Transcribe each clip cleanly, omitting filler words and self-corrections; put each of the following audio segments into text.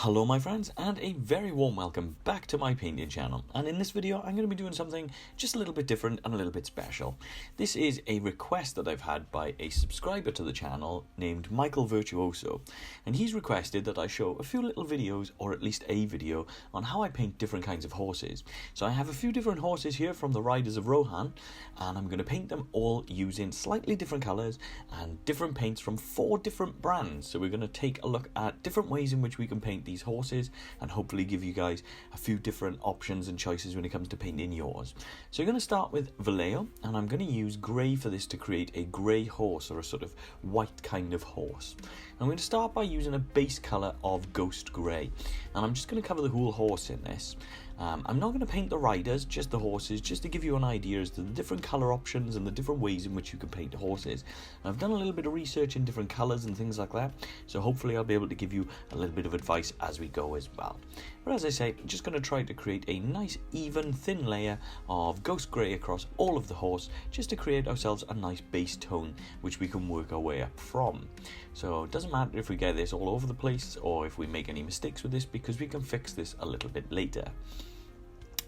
Hello my friends, and a very warm welcome back to my painting channel. And in this video I'm going to be doing something just a little bit different and a little bit special. This is a request that I've had by a subscriber to the channel named Michael Virtuoso, and he's requested that I show a few little videos, or at least a video, on how I paint different kinds of horses. So I have a few different horses here from the Riders of Rohan, and I'm going to paint them all using slightly different colours and different paints from 4 different brands. So we're going to take a look at different ways in which we can paint these horses and hopefully give you guys a few different options and choices when it comes to painting yours. So we're going to start with Vallejo, and I'm going to use grey for this to create a grey horse, or a sort of white kind of horse. I'm going to start by using a base colour of ghost grey, and I'm just going to cover the whole horse in this. I'm not going to paint the riders, just the horses, just to give you an idea as to the different colour options and the different ways in which you can paint horses. And I've done a little bit of research in different colours and things like that, so hopefully I'll be able to give you a little bit of advice as we go as well. But as I say, I'm just going to try to create a nice even thin layer of ghost grey across all of the horse, just to create ourselves a nice base tone which we can work our way up from. So it doesn't matter if we get this all over the place or if we make any mistakes with this, because we can fix this a little bit later.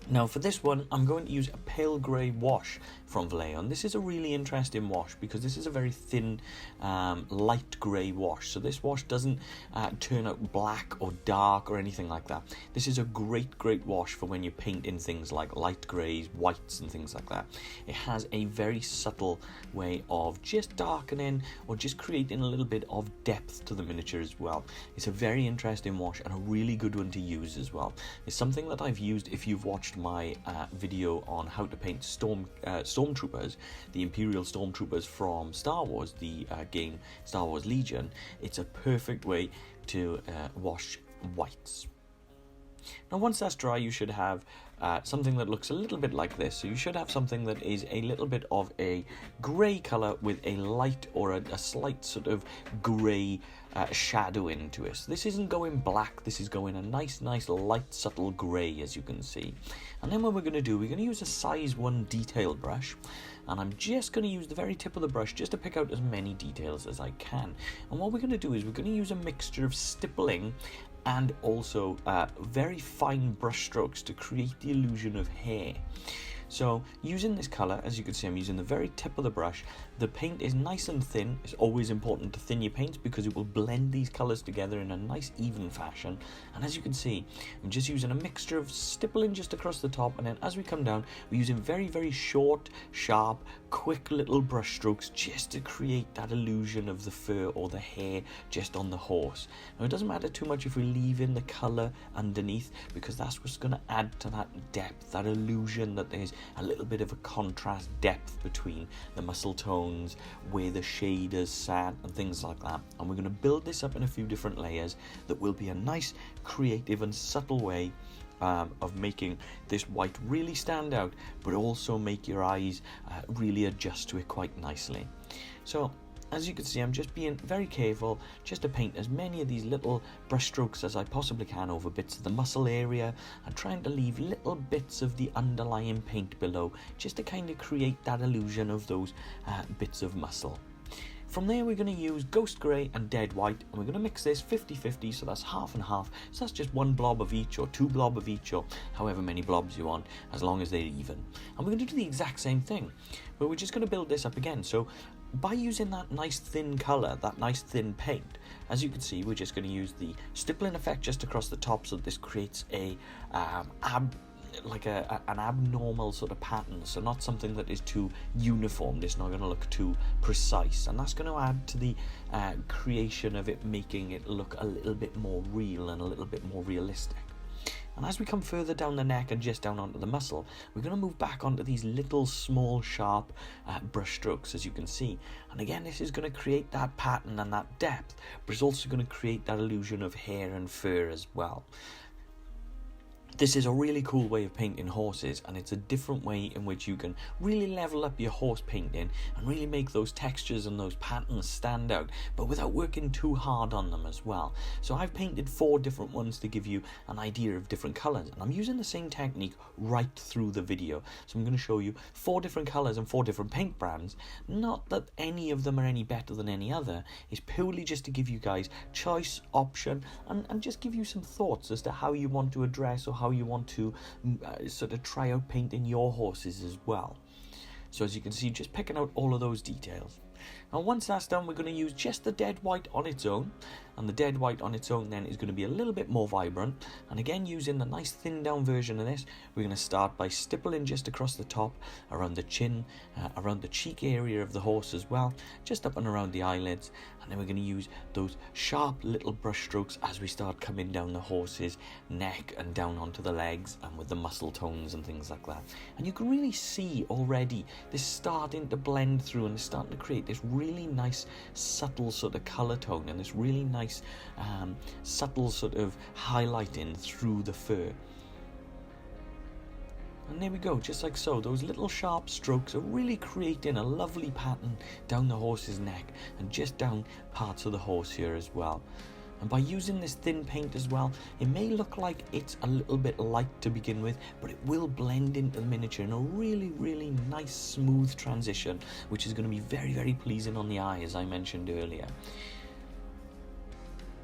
Now for this one, I'm going to use a pale grey wash from Vallejo, and this is a really interesting wash because this is a very thin, light grey wash. So this wash doesn't turn out black or dark or anything like that. This is a great wash for when you're painting things like light greys, whites and things like that. It has a very subtle way of just darkening or just creating a little bit of depth to the miniature as well. It's a very interesting wash and a really good one to use as well. It's something that I've used if you've watched my video on how to paint stormtroopers, the Imperial stormtroopers from Star Wars, the game Star Wars Legion. It's a perfect way to wash whites. Now once that's dry, you should have something that looks a little bit like this. So you should have something that is a little bit of a grey colour with a light or a slight sort of grey shadow into it. So this isn't going black, this is going a nice light subtle grey, as you can see. And then what we're going to do, we're going to use a size 1 detail brush, and I'm just going to use the very tip of the brush just to pick out as many details as I can. And what we're going to do is we're going to use a mixture of stippling and also very fine brush strokes to create the illusion of hair. So using this colour, as you can see, I'm using the very tip of the brush. The paint is nice and thin. It's always important to thin your paints because it will blend these colours together in a nice even fashion. And as you can see, I'm just using a mixture of stippling just across the top, and then as we come down, we're using very short, sharp, quick little brush strokes just to create that illusion of the fur or the hair just on the horse. Now it doesn't matter too much if we leave in the colour underneath, because that's what's going to add to that depth, that illusion that there's a little bit of a contrast depth between the muscle tones, where the shaders sat and things like that. And we're going to build this up in a few different layers that will be a nice creative and subtle way of making this white really stand out, but also make your eyes really adjust to it quite nicely. So as you can see, I'm just being very careful just to paint as many of these little brush strokes as I possibly can over bits of the muscle area, and trying to leave little bits of the underlying paint below just to kind of create that illusion of those bits of muscle. From there, we're going to use ghost grey and dead white, and we're going to mix this 50-50, so that's half and half. So that's just 1 blob of each, or 2 blob of each, or however many blobs you want, as long as they're even. And we're going to do the exact same thing, but we're just going to build this up again. So by using that nice thin colour, that nice thin paint, as you can see, we're just going to use the stippling effect just across the top, so this creates a an abnormal sort of pattern, so not something that is too uniform. It's not going to look too precise, and that's going to add to the creation of it, making it look a little bit more real and a little bit more realistic. And as we come further down the neck and just down onto the muscle, we're going to move back onto these little small sharp brush strokes, as you can see. And again, this is going to create that pattern and that depth, but it's also going to create that illusion of hair and fur as well. This is a really cool way of painting horses, and it's a different way in which you can really level up your horse painting and really make those textures and those patterns stand out, but without working too hard on them as well. So I've painted 4 different ones to give you an idea of different colours, and I'm using the same technique right through the video. So I'm going to show you 4 different colours and 4 different paint brands. Not that any of them are any better than any other, it's purely just to give you guys choice, option, and just give you some thoughts as to how you want to address or how you want to sort of try out painting your horses as well. So as you can see, just picking out all of those details. And once that's done, we're going to use just the dead white on its own, and the dead white on its own then is going to be a little bit more vibrant. And again, using the nice thin down version of this, we're going to start by stippling just across the top, around the chin, around the cheek area of the horse as well, just up and around the eyelids. And then we're going to use those sharp little brush strokes as we start coming down the horse's neck and down onto the legs, and with the muscle tones and things like that. And you can really see already this starting to blend through, and it's starting to create this really nice subtle sort of colour tone, and this really nice subtle sort of highlighting through the fur. And there we go, just like so. Those little sharp strokes are really creating a lovely pattern down the horse's neck and just down parts of the horse here as well. And by using this thin paint as well, it may look like it's a little bit light to begin with, but it will blend into the miniature in a really, really nice, smooth transition, which is going to be very, very pleasing on the eye, as I mentioned earlier.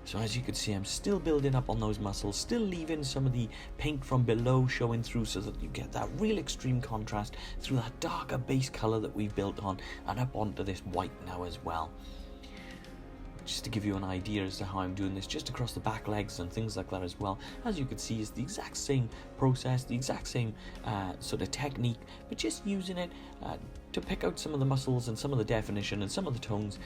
So as you can see, I'm still building up on those muscles, still leaving some of the paint from below showing through, so that you get that real extreme contrast through that darker base colour that we've built on, and up onto this white now as well. Just to give you an idea as to how I'm doing this, just across the back legs and things like that as well. As you can see, it's the exact same process, the exact same sort of technique, but just using it to pick out some of the muscles and some of the definition and some of the tones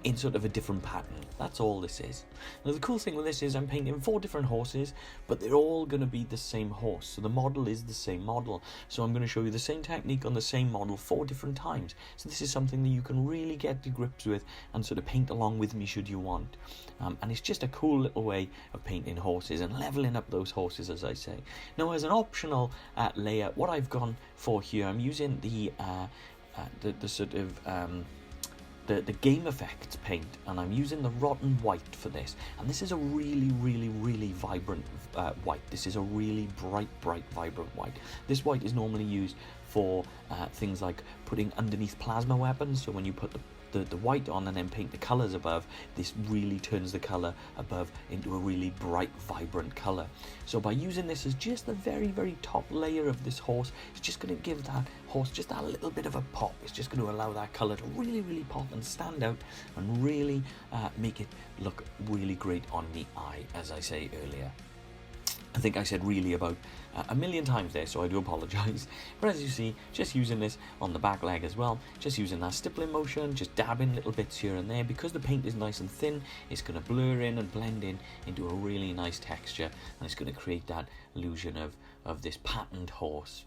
in sort of a different pattern. That's all this is. Now the cool thing with this is I'm painting 4 different horses, but they're all going to be the same horse, so the model is the same model. So I'm going to show you the same technique on the same model 4 different times. So this is something that you can really get to grips with and sort of paint along with me should you want. And it's just a cool little way of painting horses and leveling up those horses, as I say. Now as an optional layer, what I've gone for here, I'm using the sort of the game effects paint, and I'm using the rotten white for this. And this is a really, really, really vibrant white. This is a really bright, vibrant white. This white is normally used for things like putting underneath plasma weapons. So when you put the white on and then paint the colours above, this really turns the colour above into a really bright, vibrant colour. So by using this as just the very, very top layer of this horse, it's just going to give that horse just that little bit of a pop. It's just going to allow that colour to really, really pop and stand out and really make it look really great on the eye, as I say earlier. I think I said really about a million times there, so I do apologise. But as you see, just using this on the back leg as well, just using that stippling motion, just dabbing little bits here and there. Because the paint is nice and thin, it's going to blur in and blend in into a really nice texture, and it's going to create that illusion of this patterned horse.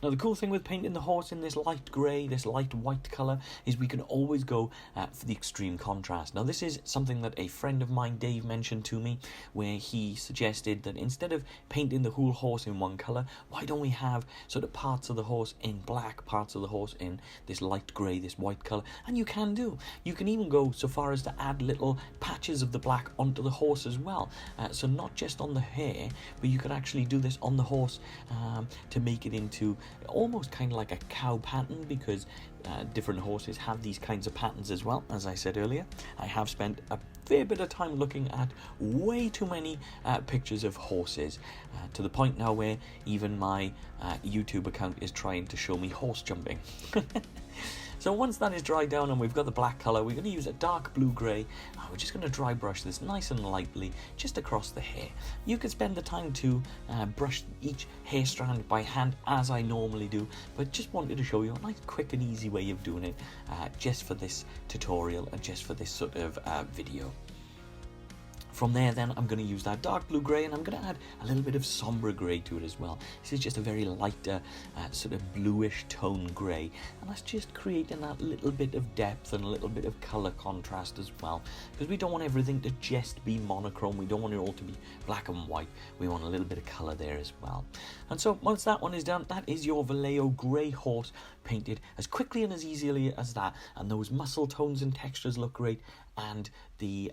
Now the cool thing with painting the horse in this light grey, this light white colour, is we can always go for the extreme contrast. Now this is something that a friend of mine, Dave, mentioned to me, where he suggested that instead of painting the whole horse in one colour, why don't we have sort of parts of the horse in black, parts of the horse in this light grey, this white colour. And you can do. You can even go so far as to add little patches of the black onto the horse as well. So not just on the hair, but you can actually do this on the horse to make it into almost kind of like a cow pattern, because different horses have these kinds of patterns as well. As I said earlier, I have spent a fair bit of time looking at way too many pictures of horses, to the point now where even my YouTube account is trying to show me horse jumping. So once that is dried down and we've got the black colour, we're going to use a dark blue-grey. We're just going to dry brush this nice and lightly just across the hair. You could spend the time to brush each hair strand by hand, as I normally do, but just wanted to show you a nice, quick and easy way of doing it just for this tutorial and just for this sort of video. From there then I'm going to use that dark blue grey, and I'm going to add a little bit of sombre grey to it as well. This is just a very lighter sort of bluish tone grey, and that's just creating that little bit of depth and a little bit of colour contrast as well, because we don't want everything to just be monochrome. We don't want it all to be black and white. We want a little bit of colour there as well. And so once that one is done, that is your Vallejo grey horse painted as quickly and as easily as that, and those muscle tones and textures look great, and the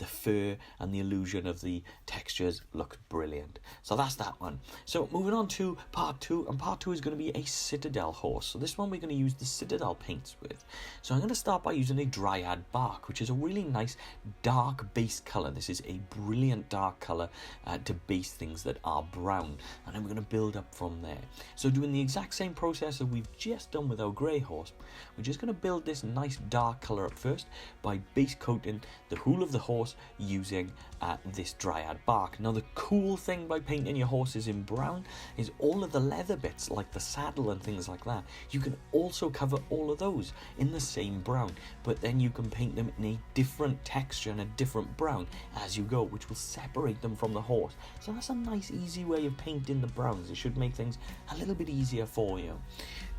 fur and the illusion of the textures look brilliant. So that's that one. So moving on to part 2, and part 2 is going to be a Citadel horse. So this one we're going to use the Citadel paints with. So I'm going to start by using a Dryad bark, which is a really nice dark base colour. This is a brilliant dark colour to base things that are brown, and then we're going to build up from there. So doing the exact same process that we've just done with our grey horse, we're just going to build this nice dark colour up first by base coating the hull of the horse using this Dryad bark. Now the cool thing by painting your horses in brown is all of the leather bits, like the saddle and things like that, you can also cover all of those in the same brown, but then you can paint them in a different texture and a different brown as you go, which will separate them from the horse. So that's a nice easy way of painting the browns. It should make things a little bit easier for you.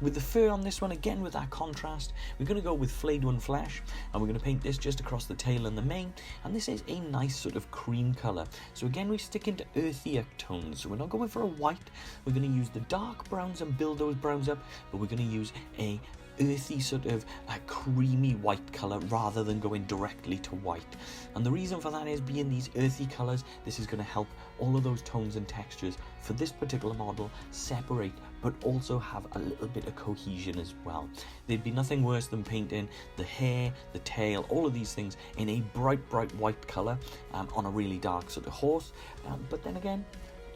With the fur on this one, again with that contrast, we're going to go with flayed one flesh, and we're going to paint this just across the tail and the mane, and this is a nice sort of cream colour. So again, we stick into earthier tones, so we're not going for a white. We're going to use the dark browns and build those browns up, but we're going to use a earthy sort of creamy white colour rather than going directly to white. And the reason for that is, being these earthy colours, this is going to help all of those tones and textures for this particular model separate, but also have a little bit of cohesion as well. There'd be nothing worse than painting the hair, the tail, all of these things in a bright white colour on a really dark sort of horse. But then again,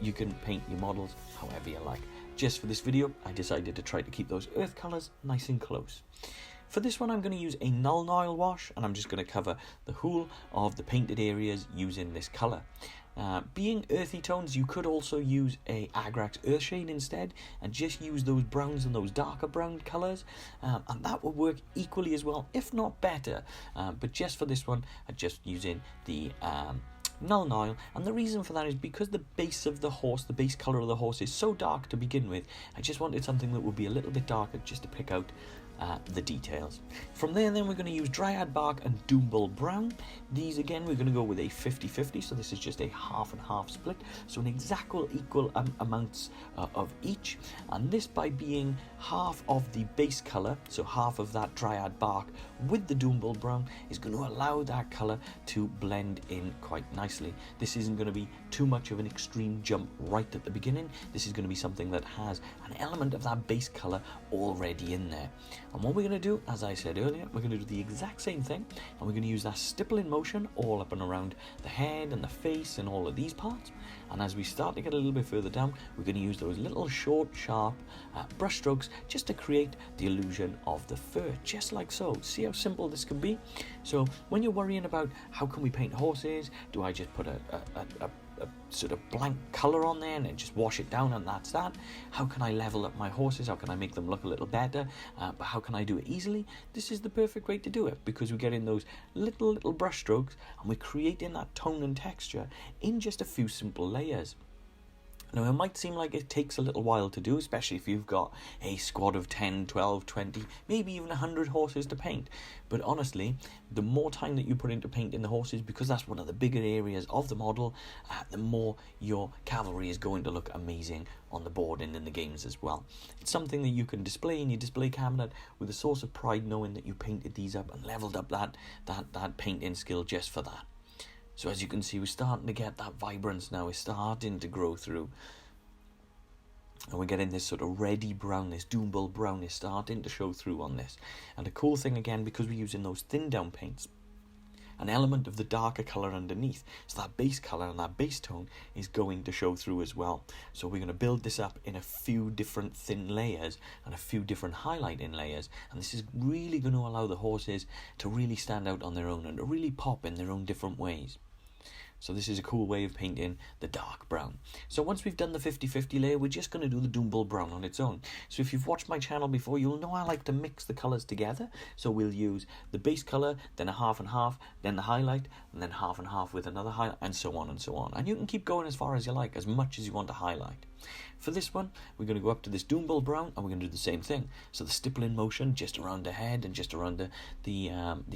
you can paint your models however you like. Just for this video, I decided to try to keep those earth colours nice and close. For this one, I'm going to use a null oil wash, and I'm just going to cover the whole of the painted areas using this colour. Being earthy tones, you could also use a Agrax Earthshade instead, and just use those browns and those darker brown colours, and that will work equally as well, if not better. But just for this one, I'm just using the null oil, and the reason for that is because the base of the horse, the base colour of the horse, is so dark to begin with. I just wanted something that would be a little bit darker just to pick out the details. From there then, we're going to use Dryad bark and Doombull brown. These again, we're going to go with a 50-50, so this is just a half and half split, so an equal amounts of each, and this by being half of the base colour, so half of that Dryad bark with the Doombull brown, is going to allow that colour to blend in quite nicely. This isn't going to be too much of an extreme jump right at the beginning. This is going to be something that has an element of that base colour already in there. And what we're going to do, as I said earlier, we're going to do the exact same thing, and we're going to use that stippling motion all up and around the head and the face and all of these parts. And as we start to get a little bit further down, we're going to use those little short, sharp brush strokes just to create the illusion of the fur, just like so. See how simple this can be? So when you're worrying about how can we paint horses, do I just put a sort of blank colour on there and then just wash it down and that's that? How can I level up my horses? How can I make them look a little better? But how can I do it easily? This is the perfect way to do it, because we get in those little brush strokes and we're creating that tone and texture in just a few simple layers. Now, it might seem like it takes a little while to do, especially if you've got a squad of 10, 12, 20, maybe even 100 horses to paint. But honestly, the more time that you put into painting the horses, because that's one of the bigger areas of the model, the more your cavalry is going to look amazing on the board and in the games as well. It's something that you can display in your display cabinet with a source of pride, knowing that you painted these up and leveled up that painting skill just for that. So as you can see, we're starting to get that vibrance now. It's starting to grow through. And we're getting this sort of reddy brown, this Doombull brown is starting to show through on this. And the cool thing again, because we're using those thin down paints, an element of the darker colour underneath, so that base colour and that base tone is going to show through as well. So we're going to build this up in a few different thin layers and a few different highlighting layers, and this is really going to allow the horses to really stand out on their own and to really pop in their own different ways. So this is a cool way of painting the dark brown. So once we've done the 50-50 layer, we're just going to do the Doombull brown on its own. So if you've watched my channel before, you'll know I like to mix the colours together. So we'll use the base colour, then a half and half, then the highlight, and then half and half with another highlight, and so on and so on. And you can keep going as far as you like, as much as you want to highlight. For this one, we're going to go up to this Doombull brown, and we're going to do the same thing. So the stippling motion just around the head and just around the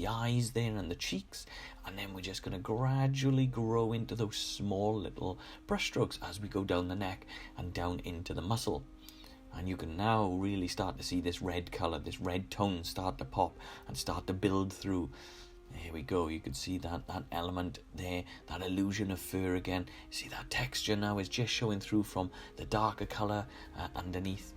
eyes there and the cheeks, and then we're just going to gradually grow into those small little brush strokes as we go down the neck and down into the muscle. And you can now really start to see this red colour, this red tone start to pop and start to build through. There we go, you can see that element there, that illusion of fur again. See that texture now is just showing through from the darker colour underneath.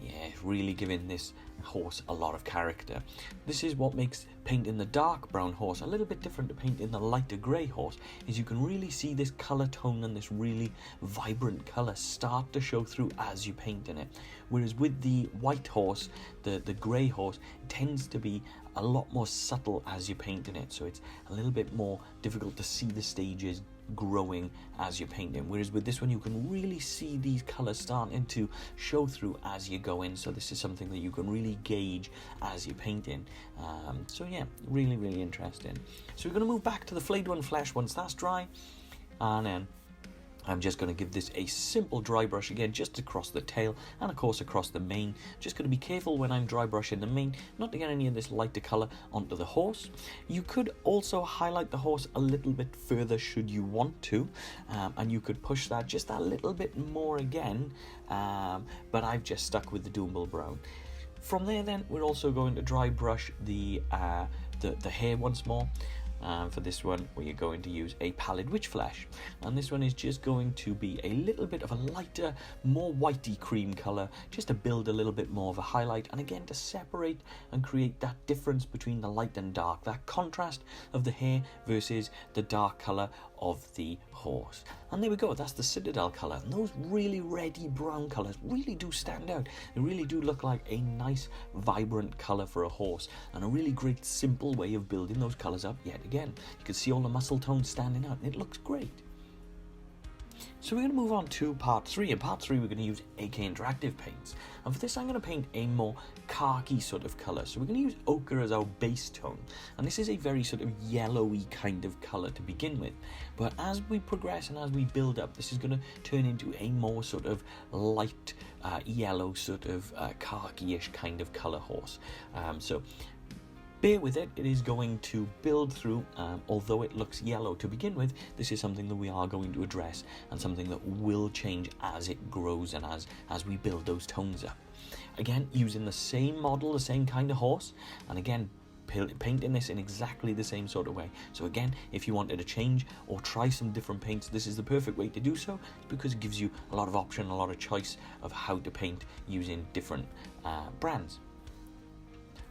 Yeah, really giving this horse a lot of character. This is what makes painting the dark brown horse a little bit different to painting the lighter grey horse, is you can really see this colour tone and this really vibrant colour start to show through as you're painting it. Whereas with the white horse, the grey horse, it tends to be a lot more subtle as you're painting it, so it's a little bit more difficult to see the stages growing as you're painting, whereas with this one you can really see these colours starting to show through as you go in. So this is something that you can really gauge as you're painting. So yeah, really interesting. So we're going to move back to the flayed one flesh once that's dry, and then I'm just going to give this a simple dry brush again, just across the tail and of course across the mane. Just going to be careful when I'm dry brushing the mane not to get any of this lighter colour onto the horse. You could also highlight the horse a little bit further should you want to, and you could push that just a little bit more again, but I've just stuck with the Doombull brown. From there then, we're also going to dry brush the hair once more. For this one, we're going to use a pallid witch flesh, and this one is just going to be a little bit of a lighter, more whitey cream colour, just to build a little bit more of a highlight, and again to separate and create that difference between the light and dark, that contrast of the hair versus the dark colour of the horse. And there we go, that's the Citadel colour, and those really reddy brown colours really do stand out. They really do look like a nice vibrant colour for a horse, and a really great simple way of building those colours up yet again. You can see all the muscle tones standing out and it looks great. So we're going to move on to part 3. In part 3 we're going to use AK Interactive paints, and for this I'm going to paint a more khaki sort of colour. So we're going to use ochre as our base tone, and this is a very sort of yellowy kind of colour to begin with, but as we progress and as we build up, this is going to turn into a more sort of light yellow sort of khaki-ish kind of colour horse. So bear with it, it is going to build through, although it looks yellow to begin with, this is something that we are going to address and something that will change as it grows and as we build those tones up. Again, using the same model, the same kind of horse, and again, painting this in exactly the same sort of way. So again, if you wanted to change or try some different paints, this is the perfect way to do so, because it gives you a lot of option, a lot of choice of how to paint using different brands.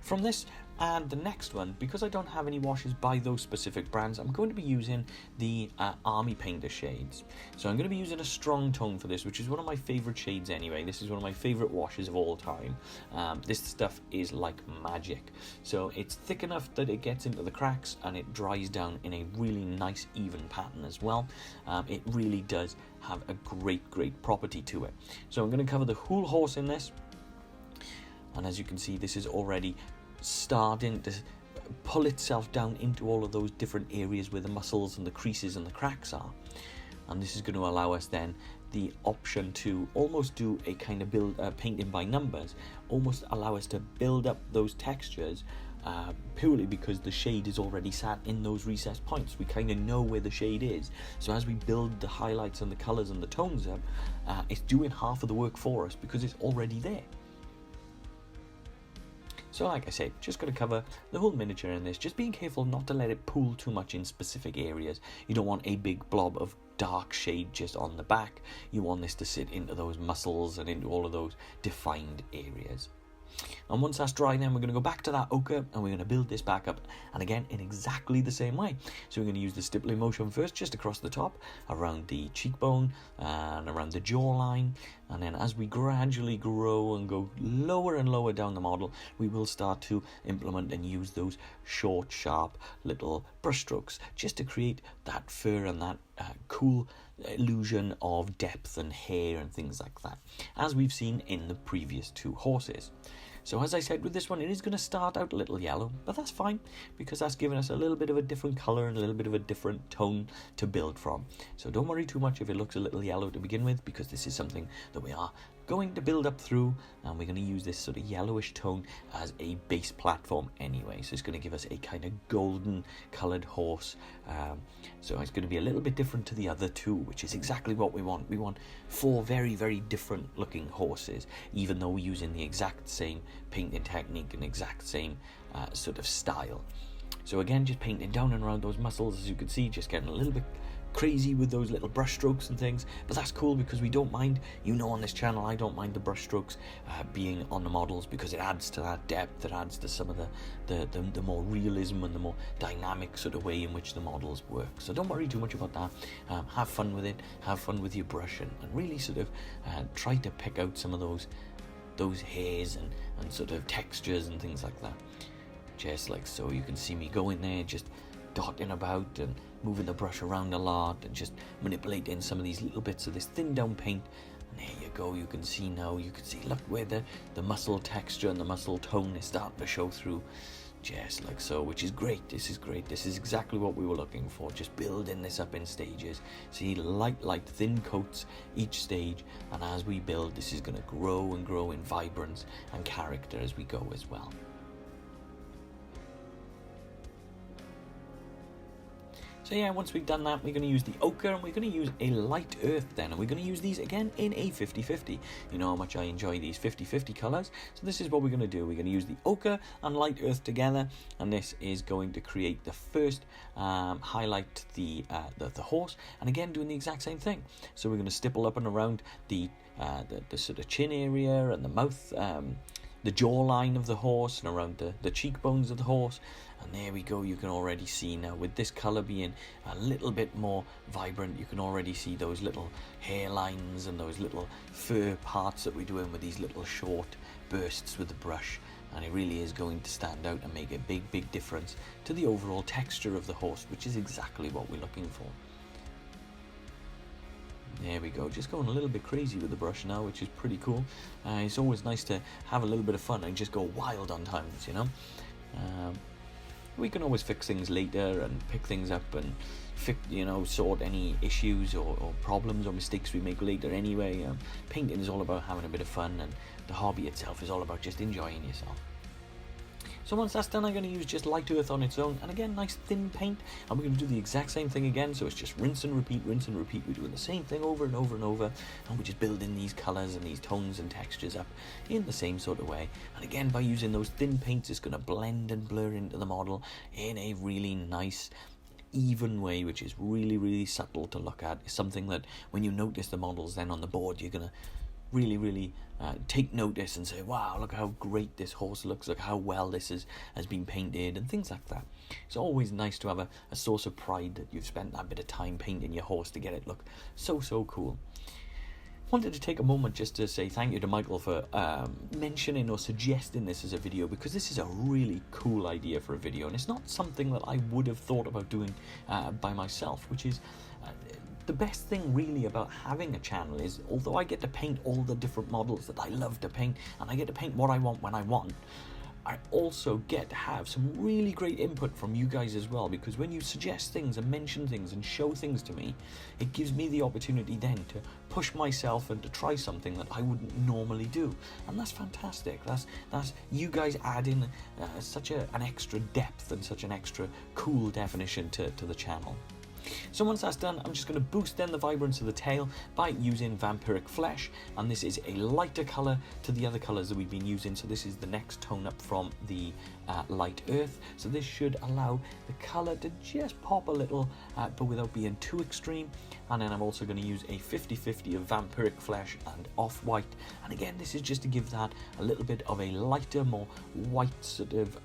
From this and the next one, because I don't have any washes by those specific brands, I'm going to be using the Army Painter shades. So I'm going to be using a strong tone for this, which is one of my favourite shades anyway. This is one of my favourite washes of all time. This stuff is like magic. So it's thick enough that it gets into the cracks and it dries down in a really nice even pattern as well. It really does have a great property to it. So I'm going to cover the whole horse in this, and as you can see, this is already starting to pull itself down into all of those different areas where the muscles and the creases and the cracks are. And this is going to allow us then the option to almost do a kind of painting by numbers, almost allow us to build up those textures purely because the shade is already sat in those recessed points. We kind of know where the shade is, so as we build the highlights and the colours and the tones up, it's doing half of the work for us because it's already there. So like I say, just going to cover the whole miniature in this, just being careful not to let it pool too much in specific areas. You don't want a big blob of dark shade just on the back. You want this to sit into those muscles and into all of those defined areas. And once that's dry, then we're going to go back to that ochre and we're going to build this back up, and again in exactly the same way. So we're going to use the stippling motion first, just across the top, around the cheekbone and around the jawline, and then as we gradually grow and go lower and lower down the model, we will start to implement and use those short, sharp little brush strokes just to create that fur and that cool illusion of depth and hair and things like that, as we've seen in the previous two horses. So as I said, with this one, it is going to start out a little yellow, but that's fine, because that's giving us a little bit of a different colour and a little bit of a different tone to build from. So don't worry too much if it looks a little yellow to begin with, because this is something that we are going to build up through, and we're going to use this sort of yellowish tone as a base platform anyway. So it's going to give us a kind of golden coloured horse. So it's going to be a little bit different to the other two, which is exactly what we want. We want 4 very, very different looking horses, even though we're using the exact same painting technique and exact same sort of style. So again, just painting down and around those muscles, as you can see, just getting a little bit crazy with those little brush strokes and things, but that's cool because we don't mind. You know, on this channel I don't mind the brush strokes being on the models, because it adds to that depth, it adds to some of the more realism and the more dynamic sort of way in which the models work. So don't worry too much about that. Have fun with it, have fun with your brush, and really sort of try to pick out some of those hairs and sort of textures and things like that, just like so. You can see me going there, just dotting about and moving the brush around a lot and just manipulating some of these little bits of this thin down paint. And there you go, you can see now, you can see, look where the muscle texture and the muscle tone is starting to show through, just like so, which is great. This is great. This is exactly what we were looking for, just building this up in stages. See, light thin coats each stage, and as we build, this is going to grow and grow in vibrance and character as we go as well. So yeah, once we've done that, we're going to use the ochre, and we're going to use a light earth then, and we're going to use these again in a 50-50. You know how much I enjoy these 50-50 colours, so this is what we're going to do. We're going to use the ochre and light earth together, and this is going to create the first highlight the horse, and again doing the exact same thing. So we're going to stipple up and around the sort of chin area and the mouth, the jawline of the horse, and around the cheekbones of the horse. And there we go, you can already see now, with this colour being a little bit more vibrant, you can already see those little hairlines and those little fur parts that we're doing with these little short bursts with the brush. And it really is going to stand out and make a big difference to the overall texture of the horse, which is exactly what we're looking for. There we go, just going a little bit crazy with the brush now, which is pretty cool. It's always nice to have a little bit of fun and just go wild on times, you know. We can always fix things later and pick things up and sort any issues or problems or mistakes we make later anyway. Painting is all about having a bit of fun, and the hobby itself is all about just enjoying yourself. So once that's done, I'm going to use just light earth on its own, and again, nice thin paint, and we're going to do the exact same thing again. So it's just rinse and repeat, rinse and repeat. We're doing the same thing over and over and over, and we're just building these colours and these tones and textures up in the same sort of way. And again, by using those thin paints, it's going to blend and blur into the model in a really nice, even way, which is really subtle to look at. It's something that when you notice the models then on the board, you're going to really take notice and say, wow, look how great this horse looks, look how well this has been painted, and things like that. It's always nice to have a source of pride that you've spent that bit of time painting your horse to get it look so cool. Wanted to take a moment just to say thank you to Michael for mentioning or suggesting this as a video, because this is a really cool idea for a video, and it's not something that I would have thought about doing by myself, which is the best thing really about having a channel is, although I get to paint all the different models that I love to paint, and I get to paint what I want when I want, I also get to have some really great input from you guys as well, because when you suggest things and mention things and show things to me, it gives me the opportunity then to push myself and to try something that I wouldn't normally do, and that's fantastic. That's you guys adding such an extra depth and such an extra cool definition to the channel. So once that's done, I'm just going to boost then the vibrance of the tail by using Vampiric Flesh, and this is a lighter colour to the other colours that we've been using. So this is the next tone up from the light earth, so this should allow the colour to just pop a little, but without being too extreme. and then I'm also going to use a 50-50 of vampiric flesh and off-white, and again this is just to give that a little bit of a lighter, more white sort of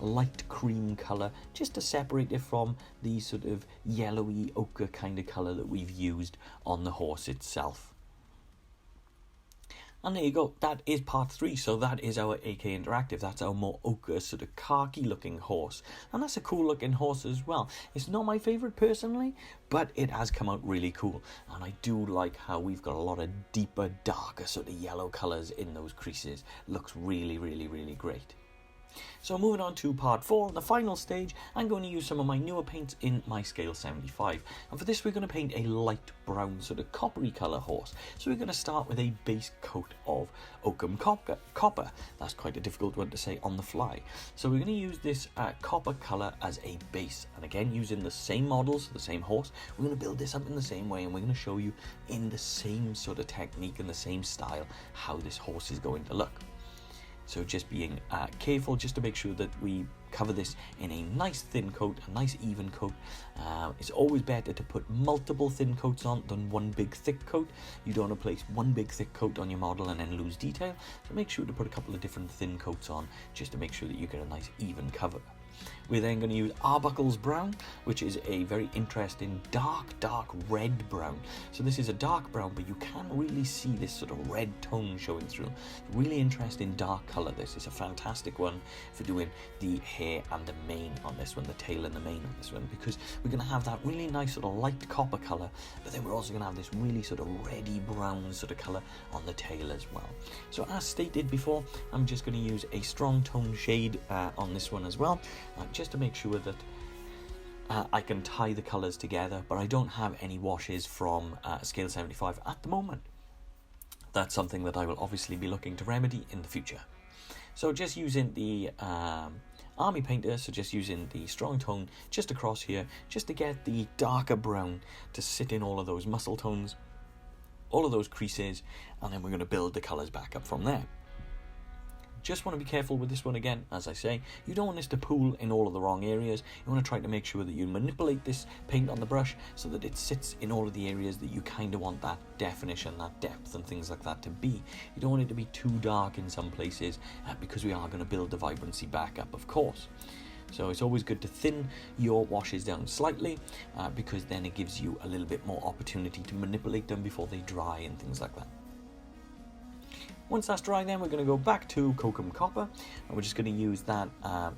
light cream colour, just to separate it from the sort of yellowy ochre kind of colour that we've used on the horse itself. And there you go, that is part 3, so that is our AK Interactive. That's our more ochre, sort of khaki looking horse. And that's a cool looking horse as well. It's not my favourite personally, but it has come out really cool. And I do like how we've got a lot of deeper, darker sort of yellow colours in those creases. Looks really, really, really great. So moving on to part 4, the final stage, I'm going to use some of my newer paints in my scale 75. And for this we're going to paint a light brown sort of coppery colour horse. So we're going to start with a base coat of oakum copper. That's quite a difficult one to say on the fly. So we're going to use this copper colour as a base. And again, using the same models, the same horse, we're going to build this up in the same way, and we're going to show you in the same sort of technique and the same style how this horse is going to look. So just being careful just to make sure that we cover this in a nice thin coat, a nice even coat. It's always better to put multiple thin coats on than one big thick coat. You don't want to place one big thick coat on your model and then lose detail. So make sure to put a couple of different thin coats on just to make sure that you get a nice even cover. We're then going to use Arbuckle's Brown, which is a very interesting dark red brown. So this is a dark brown, but you can really see this sort of red tone showing through. Really interesting dark colour. This is a fantastic one for doing the hair and the mane on this one, the tail and the mane on this one, because we're going to have that really nice sort of light copper colour, but then we're also going to have this really sort of reddy brown sort of colour on the tail as well. So as stated before, I'm just going to use a strong tone shade on this one as well, just to make sure that I can tie the colours together, but I don't have any washes from scale 75 at the moment. That's something that I will obviously be looking to remedy in the future. So just using the army painter, so just using the strong tone just across here, just to get the darker brown to sit in all of those muscle tones, all of those creases, and then we're going to build the colours back up from there. Just want to be careful with this one again, as I say. You don't want this to pool in all of the wrong areas. You want to try to make sure that you manipulate this paint on the brush so that it sits in all of the areas that you kind of want that definition, that depth and things like that to be. You don't want it to be too dark in some places because we are going to build the vibrancy back up, of course. So it's always good to thin your washes down slightly because then it gives you a little bit more opportunity to manipulate them before they dry and things like that. Once that's dry, then we're going to go back to Oakum Copper, and we're just going to use that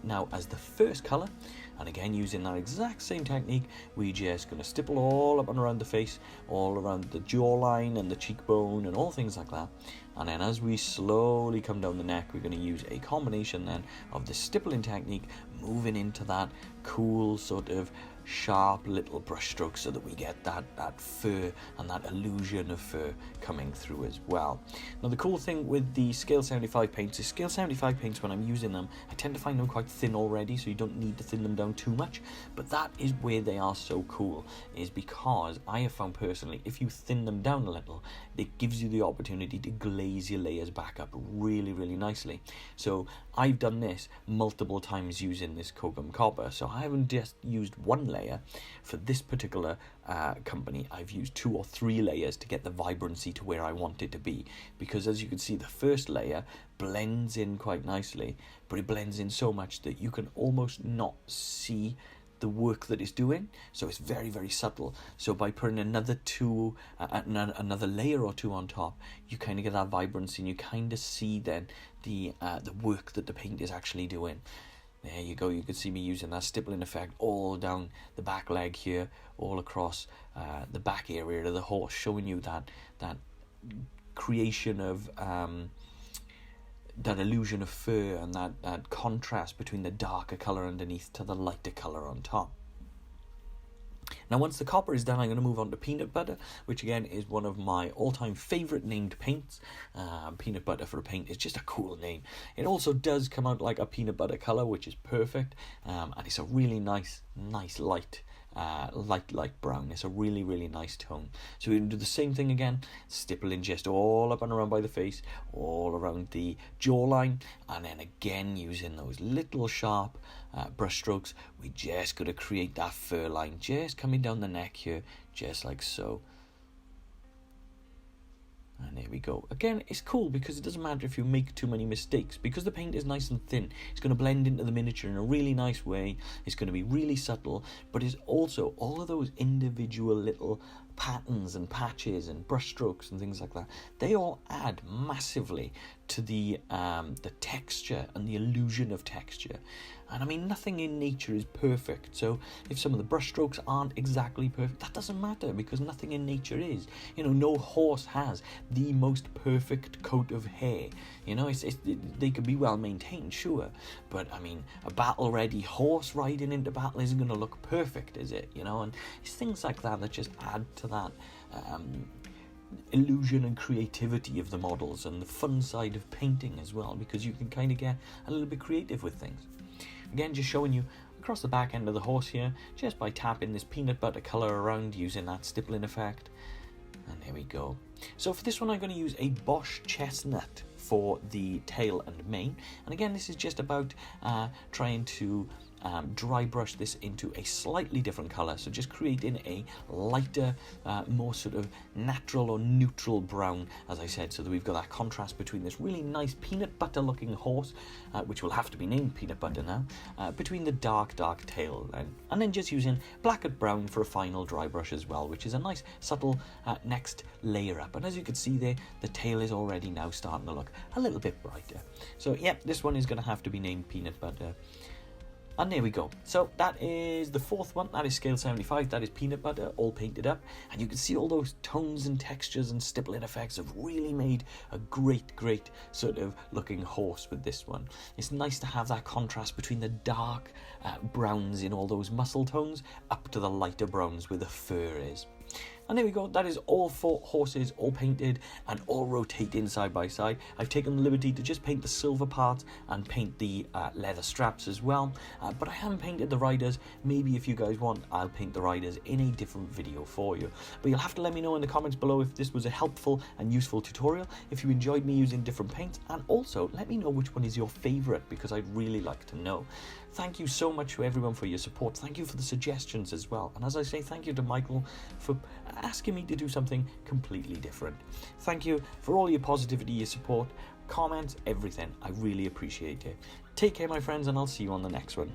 now as the first colour. And again, using that exact same technique, we're just going to stipple all up and around the face, all around the jawline and the cheekbone and all things like that. And then as we slowly come down the neck, we're going to use a combination then of the stippling technique, moving into that cool sort of sharp little brush strokes so that we get that fur and that illusion of fur coming through as well. Now the cool thing with the scale 75 paints is scale 75 paints, when I'm using them, I tend to find them quite thin already, so you don't need to thin them down too much, but that is where they are so cool, is because I have found personally, if you thin them down a little, it gives you the opportunity to glaze your layers back up really, really nicely. So I've done this multiple times using this Oakum Copper, so I haven't just used one layer. For this particular company, I've used 2 or 3 layers to get the vibrancy to where I want it to be, because as you can see, the first layer blends in quite nicely, but it blends in so much that you can almost not see the work that it's doing, so it's very, very subtle. So by putting another layer or 2 on top, you kind of get that vibrancy, and you kind of see then the work that the paint is actually doing. There you go, you can see me using that stippling effect all down the back leg here, all across the back area of the horse, showing you that creation of that illusion of fur and that contrast between the darker colour underneath to the lighter colour on top. Now once the copper is done, I'm going to move on to peanut butter, which again is one of my all-time favourite named paints. Peanut butter for a paint is just a cool name. It also does come out like a peanut butter colour, which is perfect, and it's a really nice light brown. It's a really, really nice tone. So we're going to do the same thing again, stippling just all up and around by the face, all around the jawline, and then again using those little sharp brush strokes, we're just going to create that fur line just coming down the neck here, just like so. And there we go. Again, it's cool because it doesn't matter if you make too many mistakes. Because the paint is nice and thin, it's going to blend into the miniature in a really nice way. It's going to be really subtle, but it's also all of those individual little patterns and patches and brush strokes and things like that. They all add massively to the texture and the illusion of texture. And I mean, nothing in nature is perfect. So if some of the brush strokes aren't exactly perfect, that doesn't matter, because nothing in nature is. You know, no horse has the most perfect coat of hair. You know, they could be well maintained, sure, but I mean, a battle-ready horse riding into battle isn't going to look perfect, is it? You know, and it's things like that that just add to that illusion and creativity of the models, and the fun side of painting as well, because you can kind of get a little bit creative with things. Again, just showing you across the back end of the horse here, just by tapping this peanut butter colour around using that stippling effect. And there we go. So for this one, I'm going to use a Bosch chestnut for the tail and mane. And again, this is just about trying to dry brush this into a slightly different colour. So just creating a lighter, more sort of natural or neutral brown, as I said, so that we've got that contrast between this really nice peanut butter looking horse, which will have to be named peanut butter now, between the dark tail, and then just using black and brown for a final dry brush as well, which is a nice subtle next layer up. And as you can see there, the tail is already now starting to look a little bit brighter. So yep, this one is going to have to be named peanut butter. And there we go. So that is the fourth one. That is scale 75. That is peanut butter, all painted up. And you can see all those tones and textures and stippling effects have really made a great sort of looking horse with this one. It's nice to have that contrast between the dark browns in all those muscle tones up to the lighter browns where the fur is. And there we go, that is all 4 horses, all painted and all rotating side by side. I've taken the liberty to just paint the silver parts and paint the leather straps as well. But I haven't painted the riders. Maybe if you guys want, I'll paint the riders in a different video for you. But you'll have to let me know in the comments below if this was a helpful and useful tutorial, if you enjoyed me using different paints, and also let me know which one is your favourite, because I'd really like to know. Thank you so much to everyone for your support. Thank you for the suggestions as well. And as I say, thank you to Michael for asking me to do something completely different. Thank you for all your positivity, your support, comments, everything. I really appreciate it. Take care, my friends, and I'll see you on the next one.